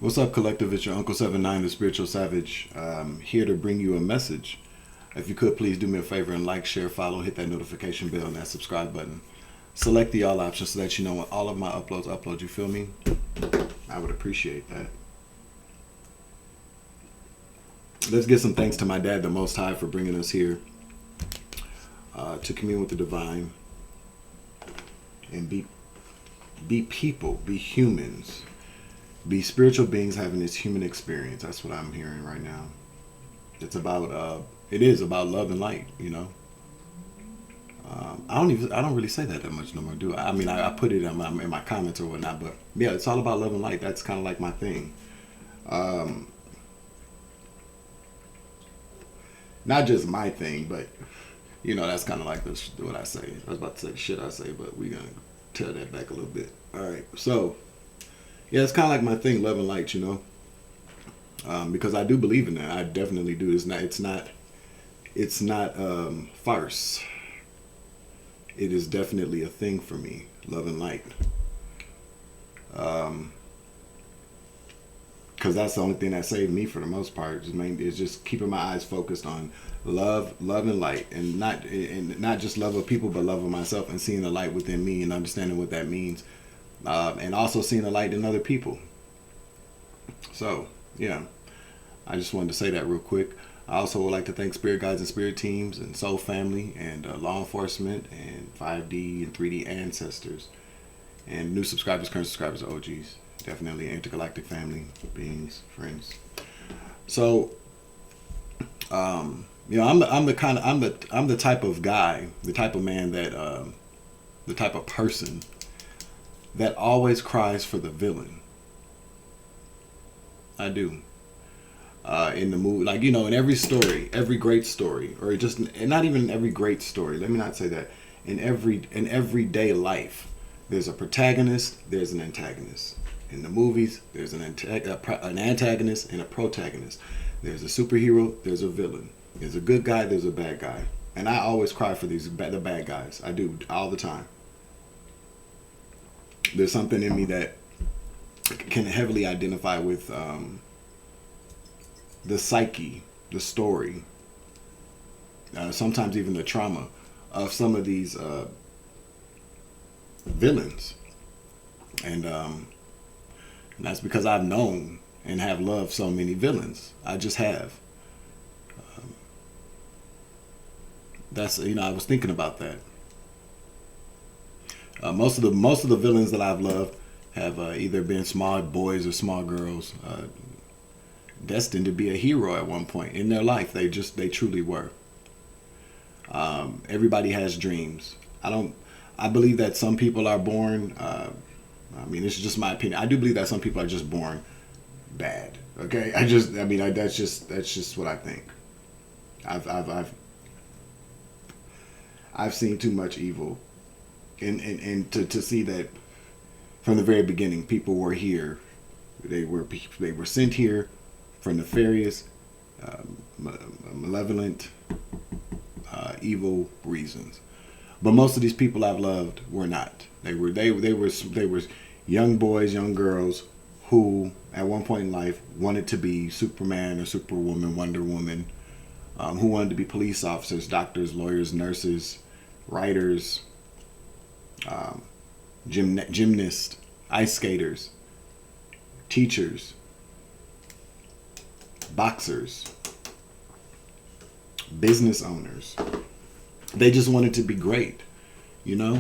What's up, collective? It's your Uncle 79, the Spiritual Savage, here to bring you a message. If you could, please do me a favor and like, share, follow, hit that notification bell and that subscribe button. Select the all option so that you know when all of my uploads, you feel me? I would appreciate that. Let's give some thanks to my dad, the Most High, for bringing us here to commune with the divine and be people, be humans. Be spiritual beings having this human experience. That's what I'm hearing right now. It's about it is about love and light, you know. I don't really say that much no more, do I? I mean, I put it in my comments or whatnot, but yeah, it's all about love and light. That's kind of like my thing. Not just my thing, but you know, that's kind of like what I say. I was about to say the shit I say, but we're gonna tear that back a little bit. All right, so yeah, it's kind of like my thing, love and light, you know, because I do believe in that. I definitely do. It's not farce. It is definitely a thing for me, love and light. Because that's the only thing that saved me for the most part. Is just keeping my eyes focused on love and light, and not just love of people, but love of myself, and seeing the light within me and understanding what that means. And also seeing the light in other people. So, yeah, I just wanted to say that real quick. I also would like to thank spirit guides and spirit teams and soul family and law enforcement and 5D and 3D ancestors and new subscribers, current subscribers, OGs. Definitely intergalactic family, beings, friends. So, you know, I'm the type of guy, the type of man that, the type of person that always cries for the villain. I do. In the movie, like, you know, in every story, every great story, or just, and not even every great story. Let me not say that. In everyday life, there's a protagonist, there's an antagonist. In the movies, there's an antagonist and a protagonist. There's a superhero, there's a villain. There's a good guy, there's a bad guy. And I always cry for the bad guys. I do, all the time. There's something in me that can heavily identify with the psyche, the story, sometimes even the trauma of some of these villains. And that's because I've known and have loved so many villains. I just have. That's, you know, I was thinking about that. Most of the villains that I've loved have either been small boys or small girls, destined to be a hero at one point in their life. They truly were. Everybody has dreams. I believe that some people are born. I mean, this is just my opinion. I do believe that some people are just born bad. Okay, that's just what I think. I've seen too much evil. And to see that from the very beginning, people were here. They were sent here for nefarious, malevolent, evil reasons. But most of these people I've loved were not. They were young boys, young girls who, at one point in life, wanted to be Superman or Superwoman, Wonder Woman, who wanted to be police officers, doctors, lawyers, nurses, writers. Gymnasts, ice skaters, teachers, boxers, business owners. They just wanted to be great, you know?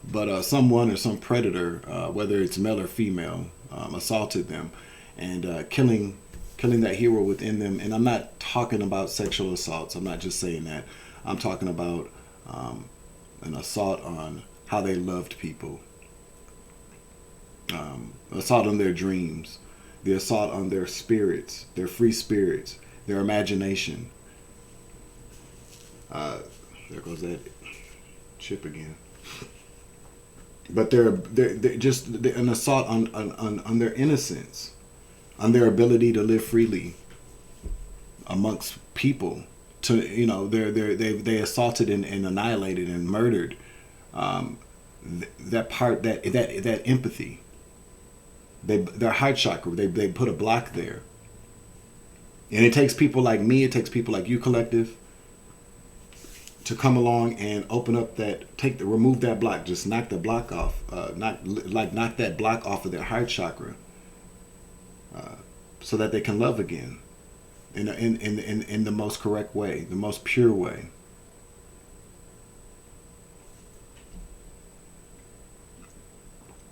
But someone or some predator, whether it's male or female, assaulted them and killing that hero within them. And I'm not talking about sexual assaults. I'm not just saying that. I'm talking about an assault on how they loved people, assault on their dreams, the assault on their spirits, their free spirits, their imagination. There goes that chip again. But they're just an assault on their innocence, on their ability to live freely amongst people. To, you know, they assaulted and annihilated and murdered that part, that empathy. their heart chakra, they put a block there. And it takes people like me, it takes people like you, collective, to come along and open up that, remove that block, just knock the block off, knock that block off of their heart chakra, so that they can love again, in the most correct way, the most pure way.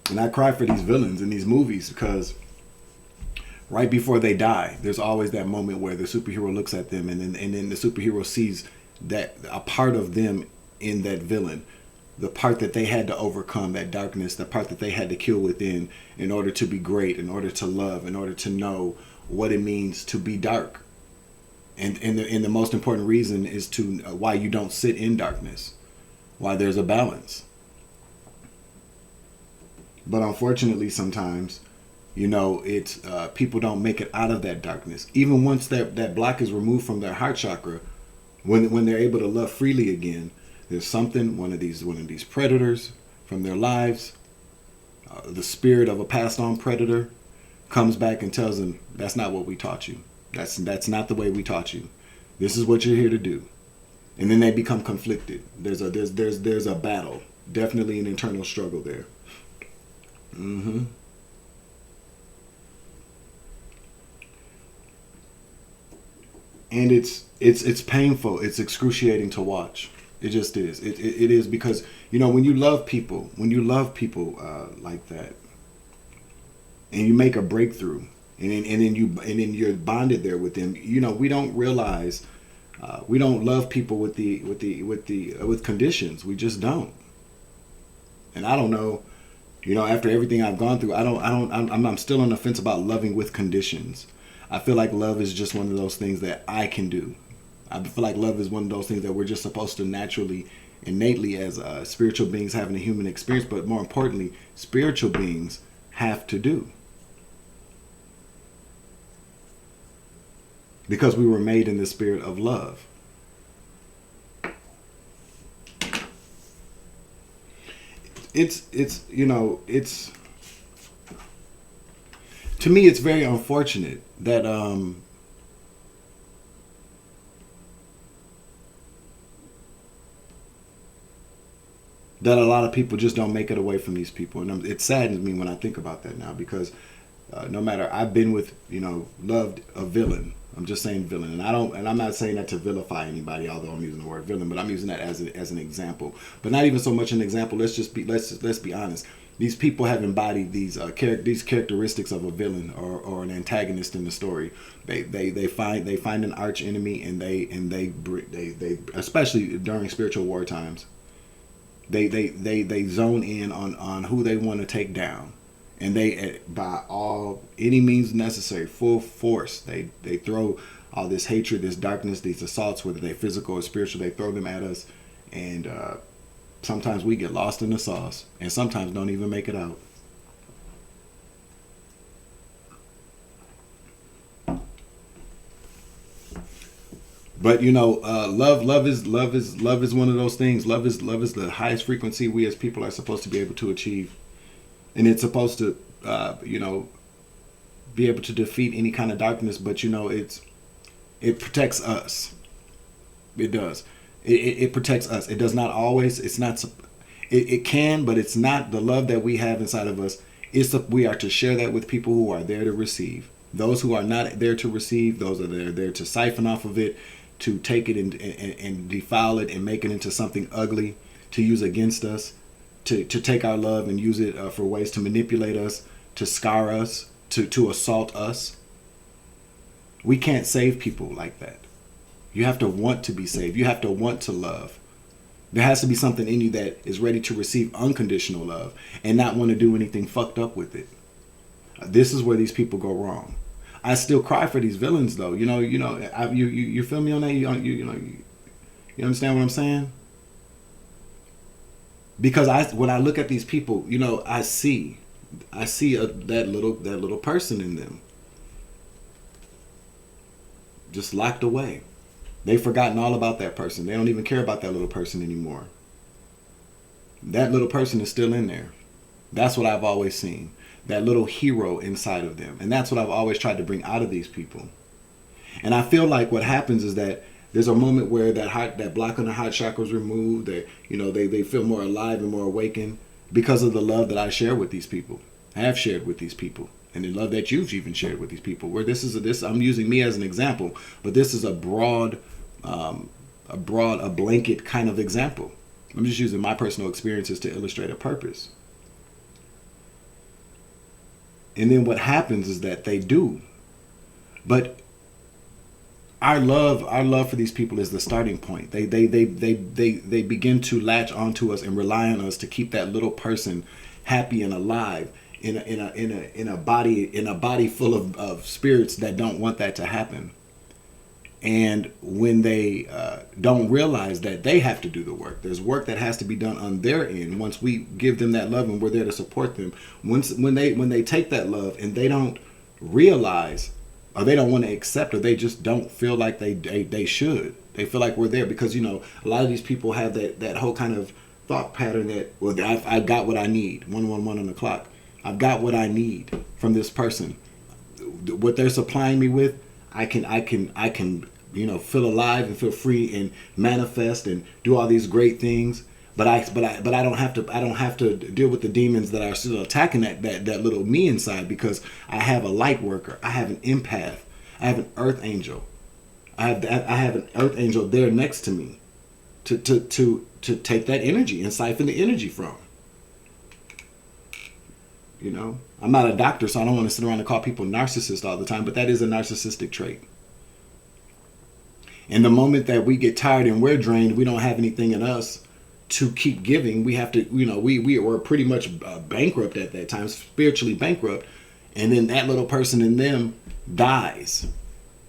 And I cry for these villains in these movies because right before they die, there's always that moment where the superhero looks at them, and then the superhero sees that a part of them in that villain, the part that they had to overcome, that darkness, the part that they had to kill within in order to be great, in order to love, in order to know what it means to be dark. And the most important reason is to why you don't sit in darkness, why there's a balance. But unfortunately, sometimes, it's people don't make it out of that darkness. Even once that block is removed from their heart chakra, when they're able to love freely again, there's something, one of these predators from their lives, the spirit of a passed on predator, comes back and tells them, that's not what we taught you. That's not the way we taught you. This is what you're here to do. And then they become conflicted. There's a battle, definitely an internal struggle there. Mm-hmm. And it's painful. It's excruciating to watch. It just is. It is, because when you love people like that, and you make a breakthrough, and then you're bonded there with them. We don't realize we don't love people with conditions. We just don't. And I don't know. After everything I've gone through, I'm still on the fence about loving with conditions. I feel like love is just one of those things that I can do. I feel like love is one of those things that we're just supposed to naturally, innately, as spiritual beings having a human experience, but more importantly, spiritual beings have to do. Because we were made in the spirit of love. It's to me, it's very unfortunate that that a lot of people just don't make it away from these people, and it saddens me when I think about that now, because no matter, I've been with, loved a villain. I'm just saying villain, and I'm not saying that to vilify anybody, although I'm using the word villain, but I'm using that as an example. But not even so much an example. Let's be honest. These people have embodied these characteristics of a villain or an antagonist in the story. They find an arch enemy, and they especially during spiritual war times, they zone in on who they want to take down. And they, by any means necessary, full force, they throw all this hatred, this darkness, these assaults, whether they're physical or spiritual, they throw them at us. And sometimes we get lost in the sauce, and sometimes don't even make it out. But love is one of those things. Love is the highest frequency we as people are supposed to be able to achieve. And it's supposed to, be able to defeat any kind of darkness. But it protects us. It does. It protects us. It does not always. It's not. It can, but it's not the love that we have inside of us. We are to share that with people who are there to receive. Those who are not there to receive, those are there to siphon off of it, to take it and defile it and make it into something ugly to use against us. To take our love and use it for ways to manipulate us, to scar us, to assault us. We can't save people like that. You have to want to be saved. You have to want to love. There has to be something in you that is ready to receive unconditional love and not want to do anything fucked up with it. This is where these people go wrong. I still cry for these villains, though. You feel me on that? You understand what I'm saying? Because when I look at these people, I see that little person in them, just locked away. They've forgotten all about that person. They don't even care about that little person anymore. That little person is still in there. That's what I've always seen. little hero inside of them. And that's what I've always tried to bring out of these people. And I feel like what happens is that there's a moment where that block on the heart chakra is removed. They feel more alive and more awakened because of the love that I share with these people, have shared with these people, and the love that you've even shared with these people. Where I'm using me as an example, but this is a blanket kind of example. I'm just using my personal experiences to illustrate a purpose. And then what happens is that they do, but our love for these people is the starting point. They begin to latch onto us and rely on us to keep that little person happy and alive in a body full of spirits that don't want that to happen. And when they don't realize that they have to do the work, there's work that has to be done on their end. Once we give them that love and we're there to support them, when they take that love and they don't realize, or they don't want to accept, or they just don't feel like they should. They feel like we're there because, a lot of these people have that whole kind of thought pattern that, well, I've got what I need. 111 on the clock. I've got what I need from this person. What they're supplying me with, I can feel alive and feel free and manifest and do all these great things. But I don't have to deal with the demons that are still attacking that little me inside, because I have a light worker, I have an empath, I have an earth angel, I have an earth angel there next to me to take that energy and siphon the energy from. I'm not a doctor, so I don't want to sit around and call people narcissists all the time, but that is a narcissistic trait. And the moment that we get tired and we're drained, we don't have anything in us to keep giving. We have to, we were pretty much bankrupt at that time, spiritually bankrupt. And then that little person in them dies.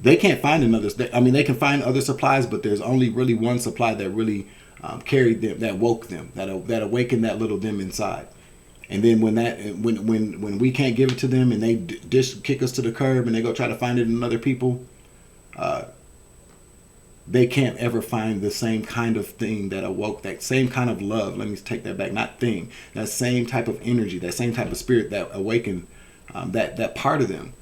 They can't find another. They can find other supplies, but there's only really one supply that really carried them, that woke them, that awakened that little them inside. And then when we can't give it to them and they kick us to the curb and they go try to find it in other people, they can't ever find the same kind of thing that awoke, that same kind of love. Let me take that back. Not thing. That same type of energy, that same type of spirit that awakened that part of them.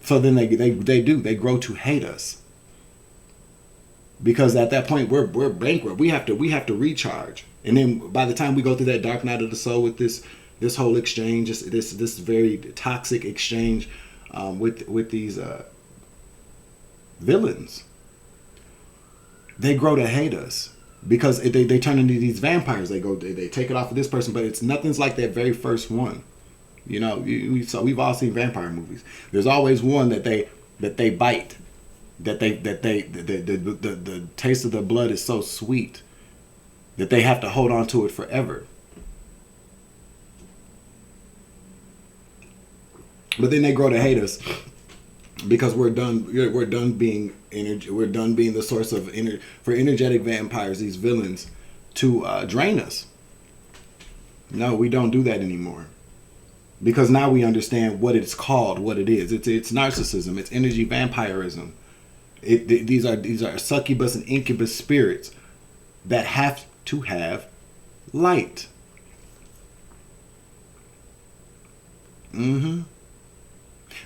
So then they grow to hate us, because at that point we're bankrupt. We have to recharge. And then by the time we go through that dark night of the soul with this whole exchange, this very toxic exchange with these villains, they grow to hate us, because they turn into these vampires. They take it off of this person, but it's nothing's like that very first one. We've all seen vampire movies. There's always one that they bite, the taste of the blood is so sweet that they have to hold on to it forever. But then they grow to hate us because we're done being energy. We're done being the source of for energetic vampires, these villains, to drain us. No, we don't do that anymore, because now we understand what it's called, what it is. It's narcissism. It's energy vampirism. These are succubus and incubus spirits that have to have light.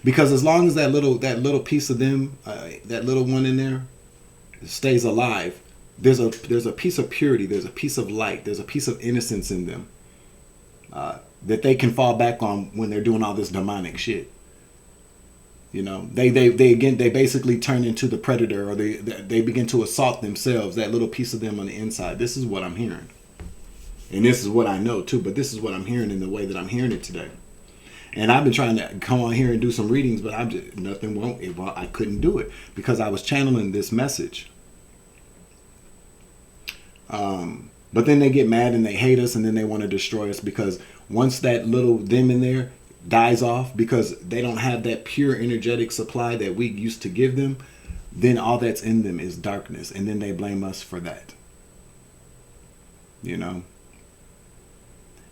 Because as long as that little piece of them, that little one in there, stays alive, there's a piece of purity, there's a piece of light, there's a piece of innocence in them that they can fall back on when they're doing all this demonic shit. They basically turn into the predator, or they begin to assault themselves, that little piece of them on the inside. This is what I'm hearing, and this is what I know too. But this is what I'm hearing in the way that I'm hearing it today. And I've been trying to come on here and do some readings, but I couldn't do it because I was channeling this message. But then they get mad and they hate us, and then they want to destroy us, because once that little them in there dies off, because they don't have that pure energetic supply that we used to give them, then all that's in them is darkness, and then they blame us for that.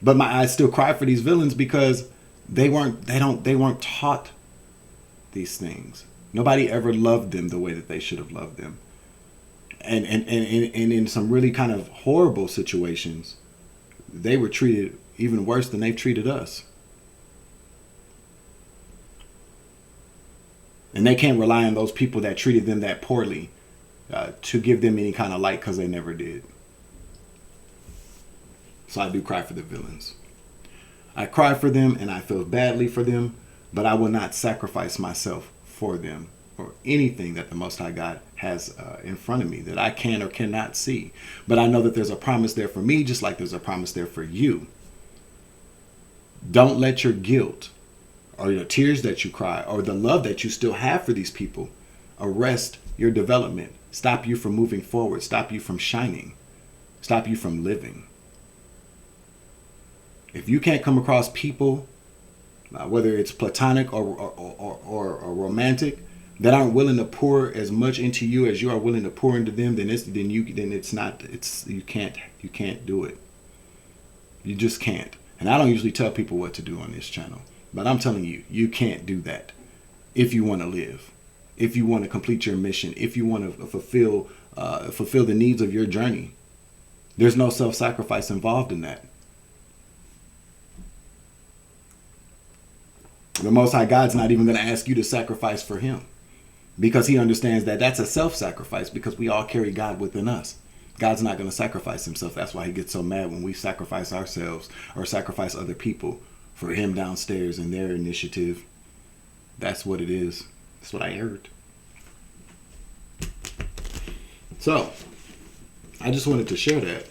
But I still cry for these villains, because they weren't taught these things. Nobody ever loved them the way that they should have loved them. And in some really kind of horrible situations, they were treated even worse than they've treated us. And they can't rely on those people that treated them that poorly to give them any kind of light, because they never did. So I do cry for the villains. I cry for them and I feel badly for them, but I will not sacrifice myself for them or anything that the Most High God has in front of me that I can or cannot see. But I know that there's a promise there for me, just like there's a promise there for you. Don't let your guilt or the tears that you cry or the love that you still have for these people arrest your development, stop you from moving forward, stop you from shining, stop you from living. If you can't come across people, whether it's platonic or romantic, that aren't willing to pour as much into you as you are willing to pour into them, you can't do it. You just can't. And I don't usually tell people what to do on this channel, but I'm telling you, you can't do that if you want to live, if you want to complete your mission, if you want to fulfill the needs of your journey. There's no self-sacrifice involved in that. The Most High God's not even going to ask you to sacrifice for him, because he understands that that's a self-sacrifice, because we all carry God within us. God's not going to sacrifice himself. That's why he gets so mad when we sacrifice ourselves or sacrifice other people for him downstairs and their initiative. That's what it is. That's what I heard. So, I just wanted to share that,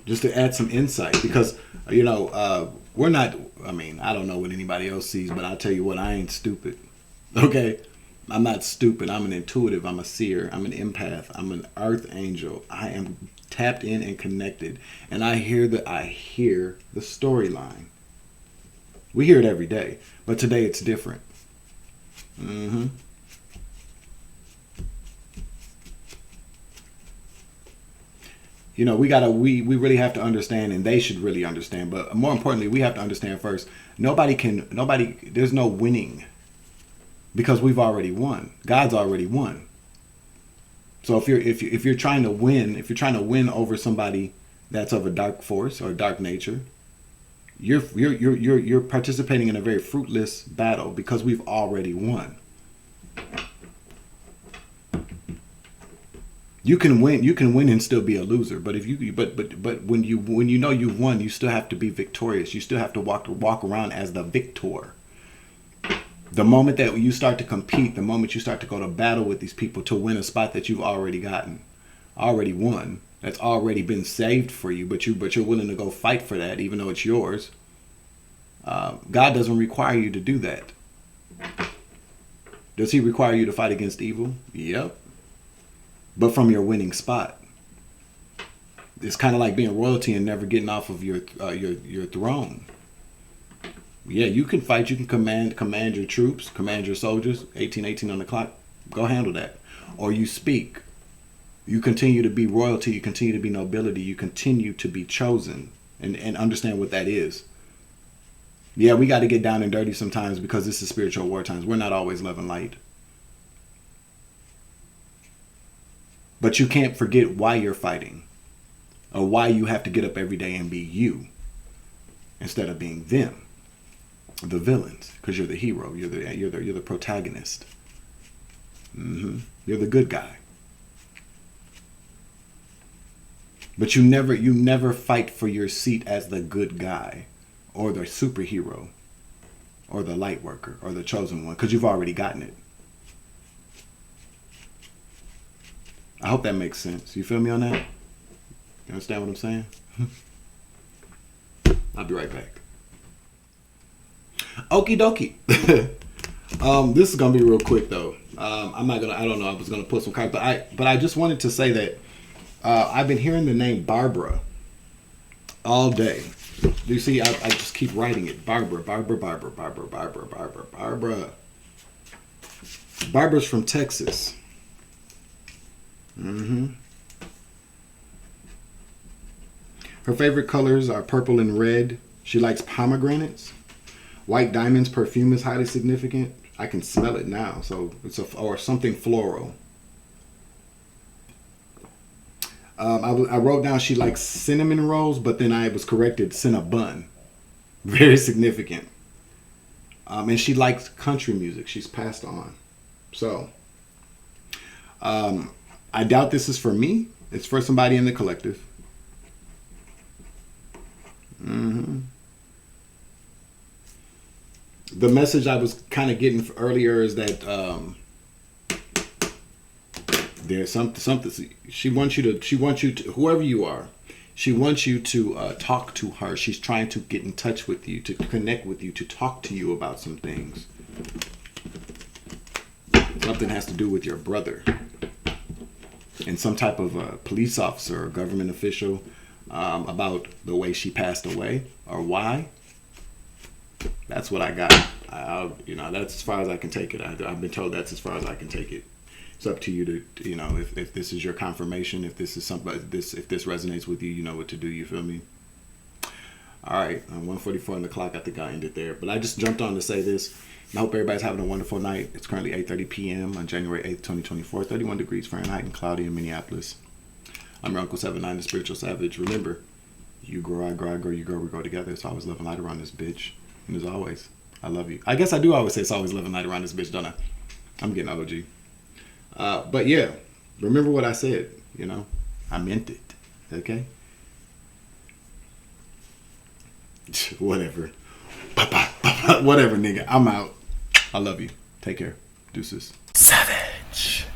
just to add some insight, because, we're not, I don't know what anybody else sees, but I'll tell you what, I ain't stupid. Okay? I'm not stupid. I'm an intuitive. I'm a seer. I'm an empath. I'm an earth angel. I am tapped in and connected. And I hear the storyline. We hear it every day, but today it's different. We really have to understand, and they should really understand, but more importantly, we have to understand first, there's no winning, because we've already won. God's already won. So if you're trying to win over somebody that's of a dark force or a dark nature, you're participating in a very fruitless battle, because we've already won. You can win and still be a loser. But when you know you've won, you still have to be victorious. You still have to walk around as the victor. The moment that you start to compete, the moment you start to go to battle with these people to win a spot that you've already won, that's already been saved for you, but you're willing to go fight for that, even though it's yours. God doesn't require you to do that. Does he require you to fight against evil? Yep. But from your winning spot. It's kind of like being royalty and never getting off of your throne. Yeah, you can fight. You can command your troops, command your soldiers. 1818 on the clock. Go handle that. Or you speak. You continue to be royalty. You continue to be nobility. You continue to be chosen, and understand what that is. Yeah, we got to get down and dirty sometimes, because this is spiritual war times. We're not always love and light. But you can't forget why you're fighting, or why you have to get up every day and be you instead of being them, the villains, because you're the hero, you're the protagonist. You're the good guy. But you never fight for your seat as the good guy, or the superhero, or the light worker, or the chosen one, because you've already gotten it. I hope that makes sense. You feel me on that? You understand what I'm saying? I'll be right back. Okie dokie. This is gonna be real quick though. I don't know. I was gonna put some cards, but I just wanted to say that I've been hearing the name Barbara all day. You see, I just keep writing it. Barbara. Barbara's from Texas. Her favorite colors are purple and red. She likes pomegranates. White diamonds perfume is highly significant. I can smell it now, so or something floral. I wrote down she likes cinnamon rolls, but then I was corrected, cinnabon. Very significant. And she likes country music. She's passed on. So, I doubt this is for me. It's for somebody in the collective. The message I was kind of getting earlier is that there's something she wants you to, whoever you are, she wants you to talk to her. She's trying to get in touch with you, to connect with you, to talk to you about some things. Something has to do with your brother and some type of police officer or government official, about the way she passed away or why. That's what I got. That's as far as I can take it. I've been told that's as far as I can take it. It's up to you to, if this is your confirmation, if this is somebody, if this resonates with you, you know what to do. You feel me? All right, 1:44 on the clock. I think I ended there, but I just jumped on to say this. I hope everybody's having a wonderful night. It's currently 8:30 p.m. on January 8th, 2024. 31 degrees Fahrenheit and cloudy in Minneapolis. I'm your Uncle 79, the Spiritual Savage. Remember, you grow, I grow, I grow, you grow, we grow together. It's always love and light around this bitch. And as always, I love you. I guess I do always say it's always love and light around this bitch, don't I? I'm getting OG. But yeah, remember what I said, I meant it, okay? Whatever. Whatever, nigga. I'm out. I love you. Take care. Deuces. Savage.